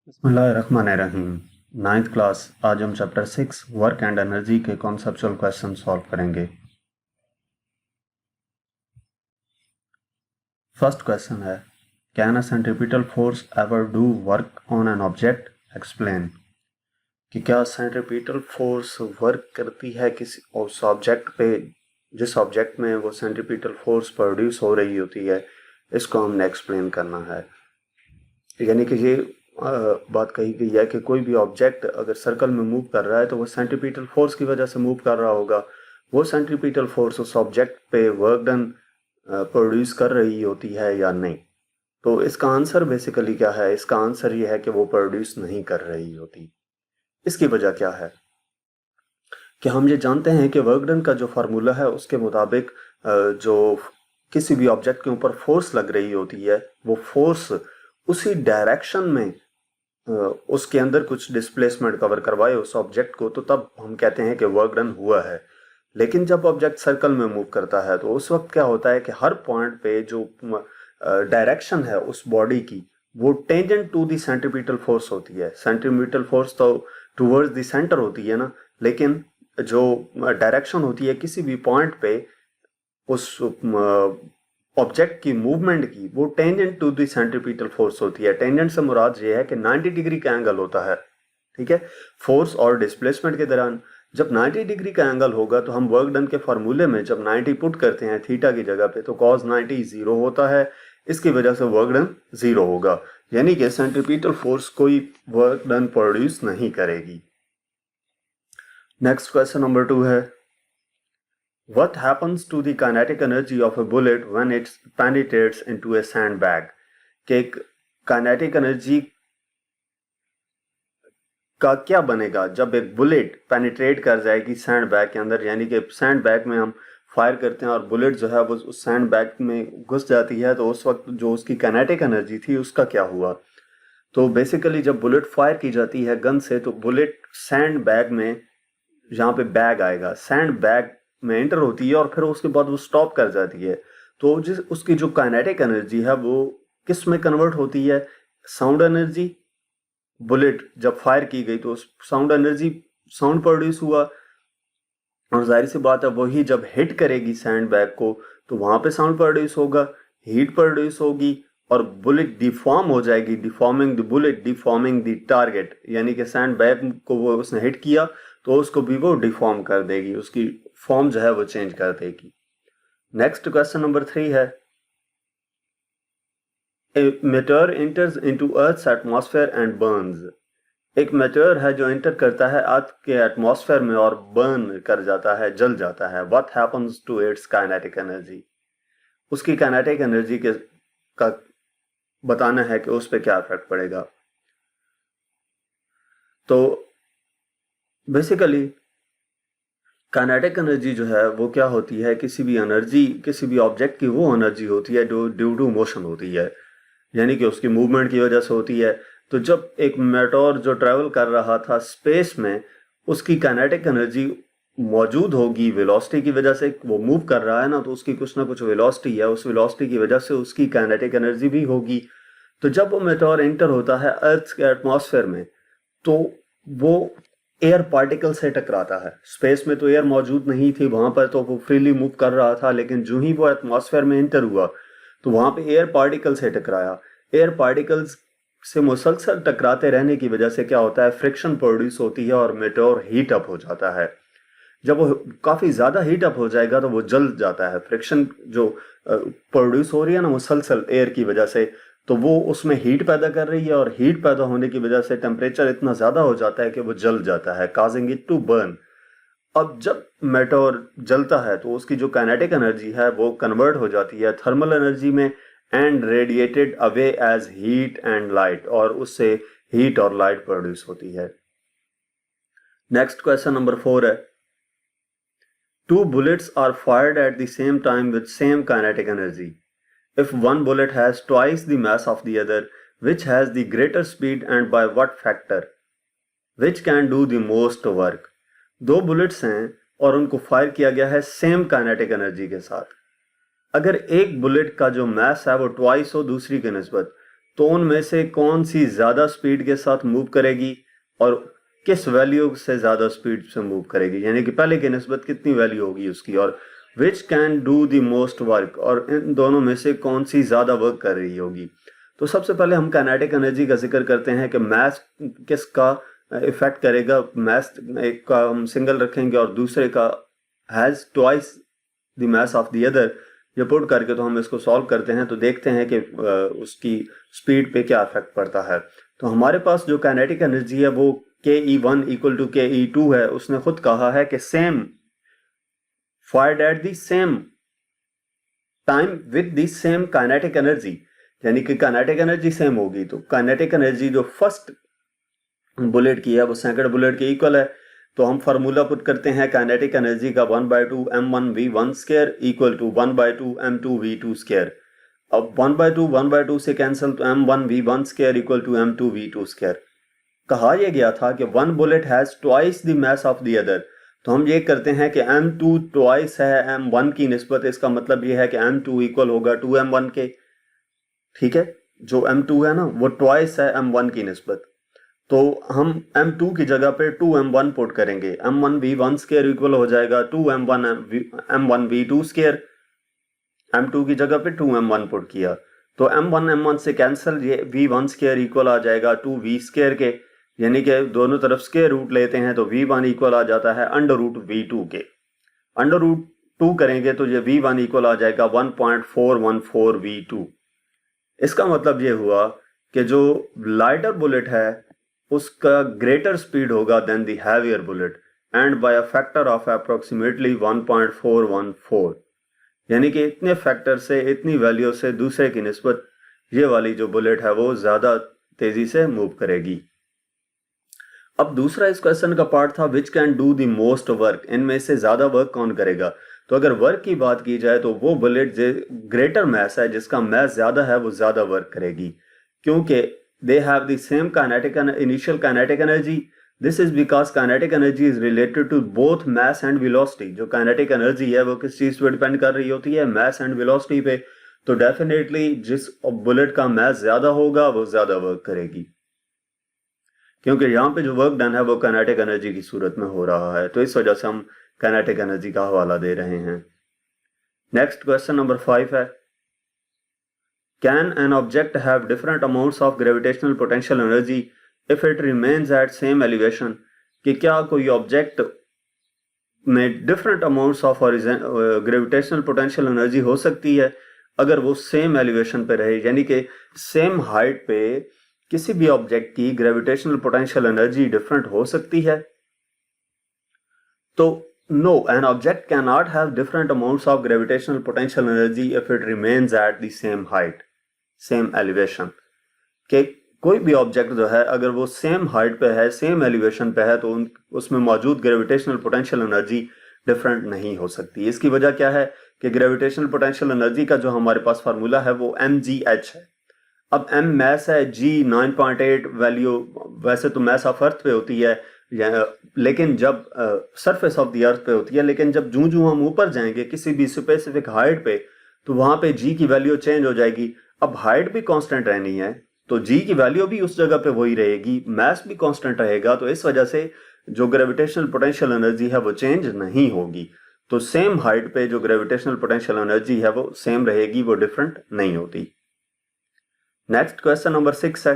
बिस्मिल्लाहिर्रहमानिर्रहीम। Ninth class. आज हम चैप्टर 6 वर्क एंड एनर्जी के कॉन्सेप्चुअल क्वेश्चन सॉल्व करेंगे। फर्स्ट क्वेश्चन है, can a centripetal force ever do work on an object? Explain. कि क्या सेंट्रीपिटल फोर्स वर्क करती है किसी उस ऑब्जेक्ट पे जिस ऑब्जेक्ट में वो सेंट्रीपिटल फोर्स प्रोड्यूस हो रही होती है। इसको हमने एक्सप्लेन करना है। यानी कि ये बात कही गई है कि कोई भी ऑब्जेक्ट अगर सर्कल में मूव कर रहा है तो वो सेंट्रीपिटल फोर्स की वजह से मूव कर रहा होगा। वो सेंट्रीपिटल फोर्स उस ऑब्जेक्ट पे वर्क डन प्रोड्यूस कर रही होती है या नहीं। तो इसका आंसर बेसिकली क्या है? इसका आंसर ये है कि वो प्रोड्यूस नहीं कर रही होती। इसकी वजह क्या है कि हम ये जानते हैं कि वर्क डन का जो फार्मूला है उसके मुताबिक जो किसी भी ऑब्जेक्ट के ऊपर फोर्स लग रही होती है वो फोर्स उसी डायरेक्शन में उसके अंदर कुछ डिस्प्लेसमेंट कवर करवाए उस ऑब्जेक्ट को, तो तब हम कहते हैं कि वर्क डन हुआ है। लेकिन जब ऑब्जेक्ट सर्कल में मूव करता है तो उस वक्त क्या होता है कि हर पॉइंट पे जो डायरेक्शन है उस बॉडी की वो tangent to the centripetal force होती है। सेंट्रीपिटल फोर्स तो टूवर्ड्स द सेंटर होती है ना, लेकिन जो डायरेक्शन होती है किसी भी पॉइंट पे उस ऑब्जेक्ट की मूवमेंट की वो tangent to the centripetal force होती है। टेंजेंट से मुराद ये है कि 90 डिग्री का एंगल होता है, ठीक है। फोर्स और डिस्प्लेसमेंट के दौरान जब 90 डिग्री का एंगल होगा तो हम वर्क डन के फार्मूले में जब 90 पुट करते हैं थीटा की जगह पे तो cos 90 जीरो होता है। इसकी वजह से वर्क डन जीरो होगा, यानी कि सेंट्रीपिटल फोर्स कोई वर्क डन प्रोड्यूस नहीं करेगी। नेक्स्ट क्वेश्चन नंबर 2 है, What happens to the kinetic energy of a bullet when it penetrates into a sandbag? कि एक काइनेटिक एनर्जी का क्या बनेगा जब एक बुलेट पेनिट्रेट कर जाएगी सैंड बैग के अंदर। यानी कि सैंड बैग में हम फायर करते हैं और बुलेट जो है वो उस सैंड बैग में घुस जाती है, तो उस वक्त जो उसकी काइनेटिक एनर्जी थी उसका क्या हुआ। तो बेसिकली जब बुलेट फायर की जाती है गन से तो बुलेट सैंड बैग में, यहाँ पे बैग आएगा, सैंड बैग में एंटर होती है और फिर उसके बाद वो स्टॉप कर जाती है। तो जिस उसकी जो काइनेटिक एनर्जी है वो किस में कन्वर्ट होती है? Sound energy. बुलेट जब फायर की गई तो साउंड एनर्जी, साउंड प्रोड्यूस हुआ, और जाहिर सी बात है वही जब हिट करेगी सैंड बैग को तो वहां पे साउंड प्रोड्यूस होगा, हीट प्रोड्यूस होगी और बुलेट डिफॉर्म हो जाएगी। Deforming the bullet, deforming the target, यानी कि सैंड बैग को वो उसने हिट किया तो उसको भी वो डिफॉर्म कर देगी, उसकी फॉर्म जो है वो चेंज कर देगी। नेक्स्ट क्वेश्चन नंबर 3 है, A meteor enters into Earth's atmosphere and burns. एक मेटेयर है जो एंटर करता है अर्थ के एटमॉस्फेयर में और बर्न कर जाता है, जल जाता है। What happens to its kinetic energy? उसकी काइनेटिक एनर्जी के का बताना है कि उस पर क्या इफेक्ट पड़ेगा। तो बेसिकली काइनेटिक एनर्जी जो है वो क्या होती है? किसी भी एनर्जी, किसी भी ऑब्जेक्ट की वो एनर्जी होती है जो ड्यू टू मोशन होती है, यानी कि उसकी मूवमेंट की वजह से होती है। तो जब एक मेटेओर जो ट्रेवल कर रहा था स्पेस में उसकी काइनेटिक एनर्जी मौजूद होगी, वेलोसिटी की वजह से वो मूव कर रहा है ना, तो उसकी कुछ ना कुछ वेलोसिटी है, उस वेलोसिटी की वजह से उसकी काइनेटिक एनर्जी भी होगी। तो जब वो मेटेओर एंटर होता है अर्थ के एटमॉस्फेयर में तो वो एयर पार्टिकल से टकराता है। स्पेस में तो एयर मौजूद नहीं थी वहां पर, तो वो फ्रीली मूव कर रहा था, लेकिन जो ही वो एटमॉस्फेयर में एंटर हुआ तो वहां पे एयर पार्टिकल से टकराया। एयर पार्टिकल्स से मुसलसल टकराते रहने की वजह से क्या होता है? फ्रिक्शन प्रोड्यूस होती है और मेटेओर हीट अप हो जाता है। जब वो काफी ज्यादा हीट अप हो जाएगा तो वो जल जाता है। फ्रिक्शन जो प्रोड्यूस हो रही है ना मुसलसल एयर की वजह से, तो वो उसमें हीट पैदा कर रही है और हीट पैदा होने की वजह से टेम्परेचर इतना ज्यादा हो जाता है कि वो जल जाता है, काजिंग इट टू बर्न। अब जब मेटेओर जलता है तो उसकी जो काइनेटिक एनर्जी है वो कन्वर्ट हो जाती है थर्मल एनर्जी में and radiated away as heat and light, और उससे हीट और लाइट प्रोड्यूस होती है। नेक्स्ट क्वेश्चन नंबर 4 है, two bullets are fired at the same time with same kinetic energy. If one bullet has twice the mass of the other, which has the greater speed and by what factor? Which can do the most work? दो bullets हैं और उनको fire किया गया है same kinetic energy के साथ। अगर एक बुलेट का जो मास है वो ट्वाइस हो दूसरी के निस्बत, तो उनमें से कौन सी ज़्यादा स्पीड के साथ मूव करेगी और किस वैल्यू से ज़्यादा स्पीड से मूव करेगी, यानी कि पहले की निस्बत कितनी वैल्यू होगी उसकी, और which can do the most work, और इन दोनों में से कौन सी ज़्यादा वर्क कर रही होगी। तो सबसे पहले हम काइनेटिक एनर्जी का जिक्र करते हैं कि मास किसका इफेक्ट करेगा। मास एक का हम सिंगल रखेंगे और दूसरे का has twice the mass of the other. ये पुट करके तो हम इसको सॉल्व करते हैं तो देखते हैं कि उसकी स्पीड पे क्या इफेक्ट पड़ता है। तो हमारे पास जो काइनेटिक एनर्जी है वो ke1 इक्वल टू ke2 है। उसने खुद कहा है कि same fired eight the same time with the same kinetic energy, यानी कि काइनेटिक एनर्जी सेम होगी। तो काइनेटिक एनर्जी जो फर्स्ट बुलेट की है वो सेकंड बुलेट के इक्वल है। तो हम फार्मूला पुट करते हैं काइनेटिक एनर्जी का 1/2 m1v1 square equal to 1/2 m2v2 square. अब 1/2 से कैंसिल, तो m1v1 square equal to m2v2 square. कहा यह गया था कि one bullet has twice the mass of the other. तो हम ये करते हैं कि m2 ट्वाइस है m1 की निस्बत। इसका मतलब ये है कि m2 इक्वल होगा 2m1 के। ठीक है, जो m2 है ना वो ट्वाइस है m1 की निस्बत। तो हम m2 की जगह पे 2m1 पुट करेंगे। m1v1 स्क्वायर इक्वल हो जाएगा 2m1v2 स्क्वायर। m2 की जगह पे 2m1 पुट किया तो m1 से कैंसिल, ये v1 स्क्वायर इक्वल आ जाएगा 2v स्क्वायर के, यानी कि दोनों तरफ स्क्वायर रूट लेते हैं तो v1 इक्वल आ जाता है अंडर रूट v2 के। अंडर रूट 2 करेंगे तो ये v1 इक्वल आ जाएगा 1.414 v2। इसका मतलब ये हुआ कि जो लाइटर बुलेट है उसका ग्रेटर स्पीड होगा than the heavier bullet and by a factor of approximately 1.414, यानी कि इतने फैक्टर से, इतनी वैल्यू से दूसरे की निस्बत ये वाली जो बुलेट है वो ज्यादा तेजी से मूव करेगी। अब दूसरा इस क्वेश्चन का पार्ट था which can do the most work, इनमें से ज्यादा वर्क कौन करेगा। तो अगर वर्क की बात की जाए तो वो बुलेट जो ग्रेटर मास है, जिसका मास ज्यादा है, वो ज्यादा वर्क करेगी, क्योंकि they have the same kinetic and initial kinetic energy. This is because kinetic energy is related to both mass and velocity. जो kinetic energy है वो किस चीज पे डिपेंड कर रही होती है, mass and velocity पे। तो डेफिनेटली जिस बुलेट का mass ज्यादा होगा वो ज्यादा वर्क करेगी, क्योंकि यहाँ पे जो वर्क डन है वो kinetic energy की सूरत में हो रहा है। तो इस वजह से हम kinetic energy का हवाला दे रहे हैं। नेक्स्ट क्वेश्चन नंबर 5 है, Can an object have different amounts of gravitational potential energy if it remains at same elevation? कि क्या कोई ऑब्जेक्ट में different amounts of gravitational potential energy हो सकती है अगर वो सेम एलिवेशन पे रहे, यानी कि सेम हाइट पे किसी भी ऑब्जेक्ट की ग्रेविटेशनल पोटेंशियल एनर्जी डिफरेंट हो सकती है। तो no, an object can not have different amounts of gravitational potential energy if it remains at the same height, same elevation. कि कोई भी ऑब्जेक्ट जो है अगर वो सेम हाइट पे है, सेम एलिवेशन पे है, तो उसमें मौजूद ग्रेविटेशनल पोटेंशियल एनर्जी डिफरेंट नहीं हो सकती। इसकी वजह क्या है कि ग्रेविटेशनल पोटेंशियल एनर्जी का जो हमारे पास फार्मूला है वो mgh है। अब m मैस है, g 9.8 वैल्यू वैसे तो मैस ऑफ अर्थ पे होती है, लेकिन जब सरफेस ऑफ द अर्थ पे होती है, लेकिन जब जूं जूं हम ऊपर जाएंगे किसी भी स्पेसिफिक हाइट पे तो वहां पे g की वैल्यू चेंज हो जाएगी। अब हाइट भी कांस्टेंट रहनी है तो g की वैल्यू भी उस जगह पे वही रहेगी, मैस भी कांस्टेंट रहेगा, तो इस वजह से जो ग्रेविटेशनल पोटेंशियल एनर्जी है वो चेंज नहीं होगी। तो सेम हाइट पे जो ग्रेविटेशनल पोटेंशियल एनर्जी है वो सेम रहेगी, वो डिफरेंट नहीं होती। नेक्स्ट क्वेश्चन नंबर 6 है,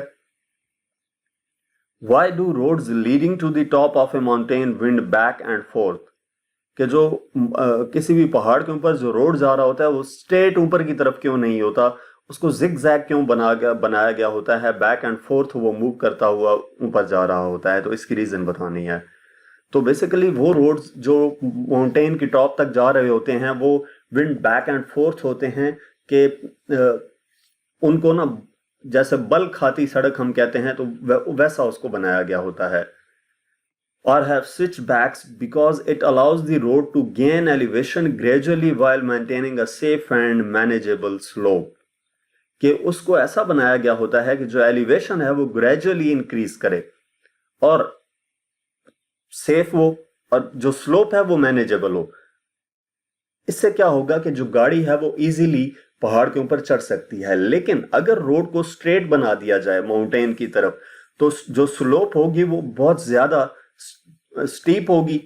Why do roads leading to the top of a mountain wind back and forth? कि जो किसी भी पहाड़ के ऊपर जो रोड जा रहा होता है वो स्ट्रेट ऊपर की तरफ क्यों नहीं होता, उसको जिग-जैग क्यों बनाया गया होता है, बैक एंड फोर्थ वो मूव करता हुआ ऊपर जा रहा होता है। तो इसकी रीजन बतानी है। तो बेसिकली वो रोड्स जो माउंटेन की टॉप तक जा रहे होते हैं वो विंड बैक एंड फोर्थ होते हैं कि उनको ना जैसे बल खाती सड़क हम कहते हैं, तो वैसा उसको बनाया गया होता है। Or have switchbacks because it allows the road to gain elevation gradually while maintaining a safe and manageable slope. कि उसको ऐसा बनाया गया होता है कि जो एलिवेशन है वो ग्रेजुअली इंक्रीज करे और सेफ हो, और जो स्लोप है वो मैनेजेबल हो। इससे क्या होगा कि जो गाड़ी है वो इजीली पहाड़ के ऊपर चढ़ सकती है। लेकिन अगर रोड को स्ट्रेट बना दिया जाए माउंटेन की तरफ, तो जो स्लोप होगी वो बहुत ज्यादा स्टीप होगी,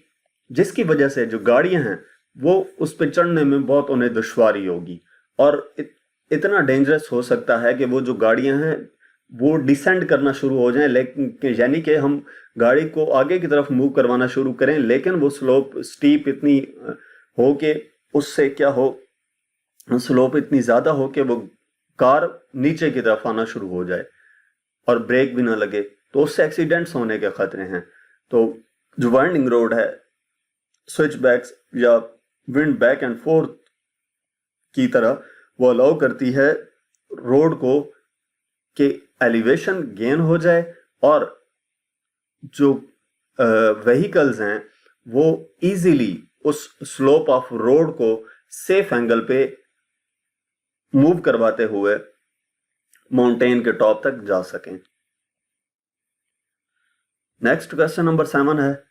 जिसकी वजह से जो गाड़ियां हैं वो उस पर चढ़ने में बहुत उन्हें दुश्वारी होगी, और इतना डेंजरस हो सकता है कि वो जो गाड़ियां हैं वो डिसेंड करना शुरू हो जाएं, लेकिन यानी कि हम गाड़ी को आगे की तरफ मूव करवाना शुरू करें, लेकिन वो स्लोप स्टीप इतनी हो कि उससे क्या हो, स्लोप इतनी ज्यादा हो कि वो कार नीचे की तरफ आना शुरू हो जाए और ब्रेक भी ना लगे, तो उससे एक्सीडेंट्स होने के खतरे हैं। तो जो वाइंडिंग रोड है, स्विच बैक्स या विंड बैक एंड फोर्थ की तरह वो अलाउ करती है रोड को कि एलिवेशन गेन हो जाए और जो व्हीकल्स हैं वो इजीली उस स्लोप ऑफ रोड को सेफ एंगल पे मूव करवाते हुए माउंटेन के टॉप तक जा सकें। नेक्स्ट क्वेश्चन नंबर 7 है,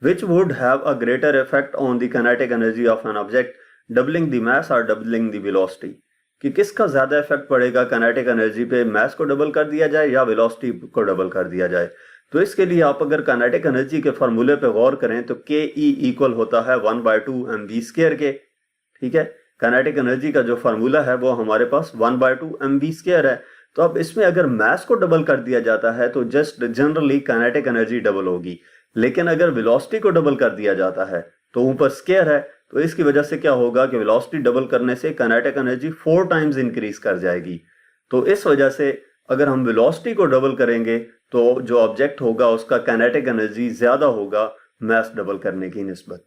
which would have a greater effect on the kinetic energy of an object, doubling the mass or doubling the velocity? कि किसका ज्यादा इफेक्ट पड़ेगा काइनेटिक एनर्जी पे, मास को डबल कर दिया जाए या वेलोसिटी को डबल कर दिया जाए। तो इसके लिए आप अगर काइनेटिक एनर्जी के फार्मूले पे गौर करें तो के ई इक्वल होता है 1/2 mv² के। ठीक है, काइनेटिक एनर्जी का जो फार्मूला है वो हमारे पास 1/2 mv² है। तो अब इसमें अगर मास को डबल कर दिया जाता है तो just generally kinetic energy double होगी, लेकिन अगर वेलोसिटी को डबल कर दिया जाता है तो ऊपर स्केयर है, तो इसकी वजह से क्या होगा कि वेलोसिटी डबल करने से काइनेटिक एनर्जी 4 टाइम्स इंक्रीज कर जाएगी। तो इस वजह से अगर हम वेलोसिटी को डबल करेंगे तो जो ऑब्जेक्ट होगा उसका काइनेटिक एनर्जी ज्यादा होगा मास डबल करने की निस्बत।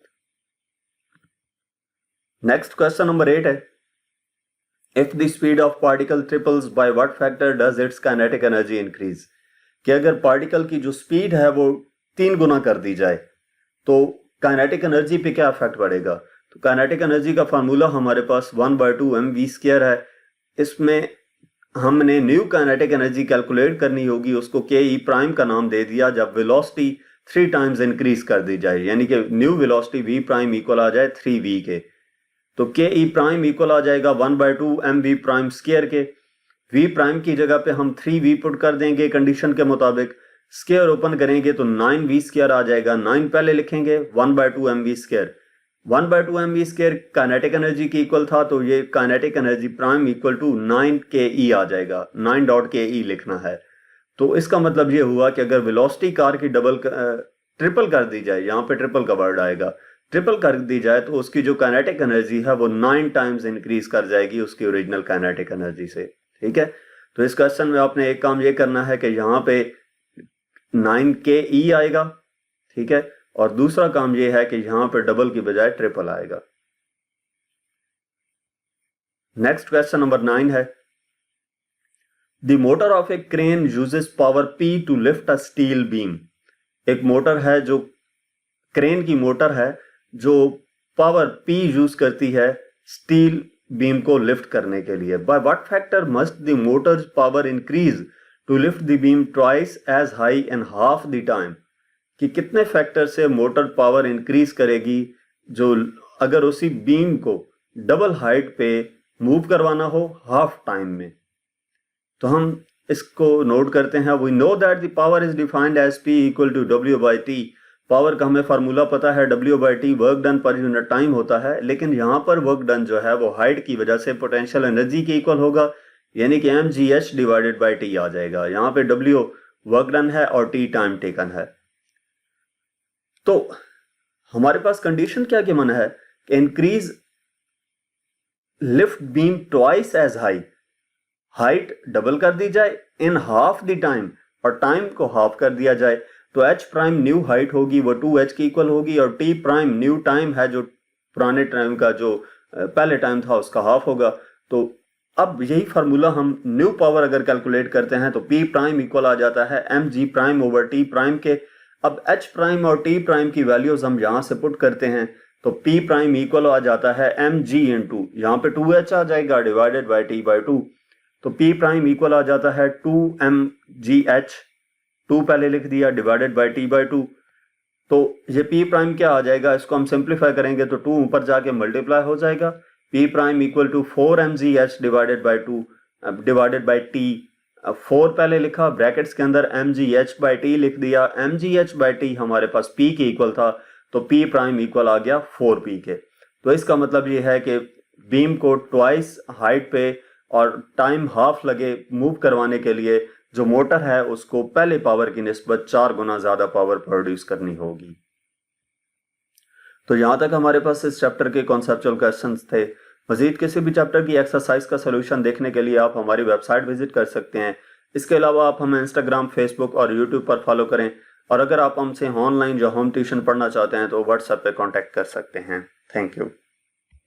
नेक्स्ट क्वेश्चन नंबर 8 है, if the speed of particle triples bye what factor does it's kinetic energy increase? कि अगर पार्टिकल की जो स्पीड है वो 3 गुना कर दी जाए तो काइनेटिक एनर्जी पे क्या इफेक्ट पड़ेगा? तो काइनेटिक एनर्जी का फार्मूला हमारे पास 1/2 mv² है। इसमें हमने न्यू काइनेटिक एनर्जी कैलकुलेट करनी होगी, उसको के ई प्राइम का नाम दे दिया जब वेलोसिटी 3 टाइम्स इंक्रीज कर दी जाए, यानी कि new velocity V prime equal आ जाए 3v के। तो के ई प्राइम इक्वल आ जाएगा 1/2 mv² के। v प्राइम की जगह पे हम 3v पुट कर देंगे कंडीशन के मुताबिक, स्क्वायर ओपन करेंगे तो 9v² आ जाएगा। 9 पहले लिखेंगे, 1/2 mv²। 1/2 mv² काइनेटिक एनर्जी की इक्वल था, तो ये kinetic energy prime equal to 9 K ई आ जाएगा। 9.ke लिखना है। तो इसका मतलब ये हुआ कि अगर वेलोसिटी कार की ट्रिपल कर दी जाए, यहाँ पे ट्रिपल का वर्ड आएगा, ट्रिपल कर दी जाए तो उसकी जो काइनेटिक एनर्जी है वो 9 टाइम्स इंक्रीज कर जाएगी उसकी ओरिजिनल काइनेटिक एनर्जी से। ठीक है, तो इस क्वेश्चन में आपने एक काम ये करना है कि यहाँ पे 9 के ई आएगा, ठीक है, और दूसरा काम ये है कि यहां पे डबल की बजाय ट्रिपल आएगा। नेक्स्ट क्वेश्चन नंबर 9 है, the motor of a crane uses power P to lift a steel beam. एक मोटर है, जो क्रेन की मोटर है, जो पावर P यूज करती है स्टील बीम को लिफ्ट करने के लिए। By what factor must the motor's power increase to lift the beam twice as high in half the time? कि कितने फैक्टर से मोटर पावर इंक्रीज करेगी जो अगर उसी बीम को डबल हाइट पे मूव करवाना हो हाफ टाइम में। तो हम इसको नोट करते हैं। We know that the power is defined as P equal to W/T। Power का हमें फार्मूला पता है, W/T वर्क डन पर यूनिट टाइम होता है, लेकिन यहाँ पर वर्क डन जो है वो हाइट की वजह से पोटेंशियल एनर्जी के इक्वल होगा, यानी कि mgh/T आ जाएगा। यहाँ पे W वर्क डन है और T टाइम टेकन है। तो हमारे पास कंडीशन क्या के मन है कि increase lift beam twice as high, height double कर दी जाए इन हाफ द टाइम, और टाइम को हाफ कर दिया जाए। तो H प्राइम न्यू हाइट होगी वो 2h की इक्वल होगी, और T प्राइम न्यू टाइम है जो पुराने टाइम का जो पहले टाइम था उसका हाफ होगा। तो अब यही फार्मूला हम न्यू पावर अगर कैलकुलेट करते हैं तो P प्राइम इक्वल आ जाता है mg prime over T prime के। अब H प्राइम और T प्राइम की वैल्यूज हम यहां से पुट करते हैं तो P प्राइम इक्वल आ जाता है mg इंटू, यहाँ पे 2h आ जाएगा डिवाइडेड बाई T/2। तो P प्राइम इक्वल आ जाता है 2mgh, 2 पहले लिख दिया, डिवाइडेड बाई T/2। तो ये P प्राइम क्या आ जाएगा, इसको हम सिंप्लीफाई करेंगे तो 2 ऊपर जाके मल्टीप्लाई हो जाएगा, P prime equal to 4mgh divided by T। 4 पहले लिखा, ब्रैकेट्स के अंदर mgh/t लिख दिया। mgh/t हमारे पास P के इक्वल था, तो P प्राइम इक्वल आ गया 4P के। तो इसका मतलब ये है कि बीम को ट्वाइस हाइट पे और टाइम हाफ लगे मूव करवाने के लिए जो मोटर है उसको पहले पावर की निस्बत 4 गुना ज्यादा पावर प्रोड्यूस करनी होगी। तो यहां तक हमारे पास इस चैप्टर के कॉन्सेप्चुअल क्वेश्चंस थे। मजीद किसी भी चैप्टर की एक्सरसाइज का सोल्यूशन देखने के लिए आप हमारी वेबसाइट विजिट कर सकते हैं। इसके अलावा आप हमें इंस्टाग्राम, फेसबुक और यूट्यूब पर फॉलो करें। और अगर आप हमसे ऑनलाइन या होम ट्यूशन पढ़ना चाहते हैं तो व्हाट्सएप पे कांटेक्ट कर सकते हैं। Thank you.